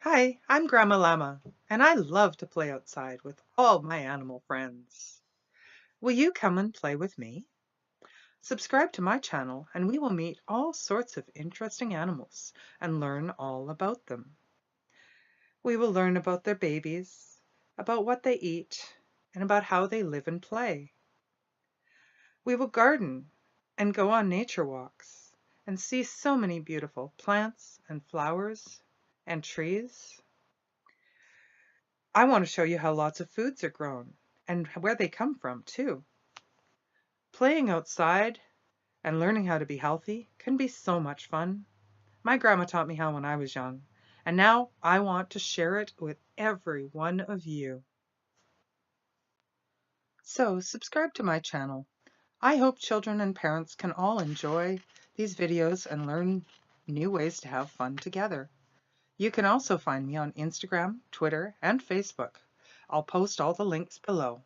Hi, I'm Grandma Llama, and I love to play outside with all my animal friends. Will you come and play with me? Subscribe to my channel and we will meet all sorts of interesting animals and learn all about them. We will learn about their babies, about what they eat, and about how they live and play. We will garden and go on nature walks and see so many beautiful plants and flowers and trees. I want to show you how lots of foods are grown and where they come from, too. Playing outside and learning how to be healthy can be so much fun. My grandma taught me how when I was young, and now I want to share it with every one of you. So subscribe to my channel. I hope children and parents can all enjoy these videos and learn new ways to have fun together. You can also find me on Instagram, Twitter, and Facebook. I'll post all the links below.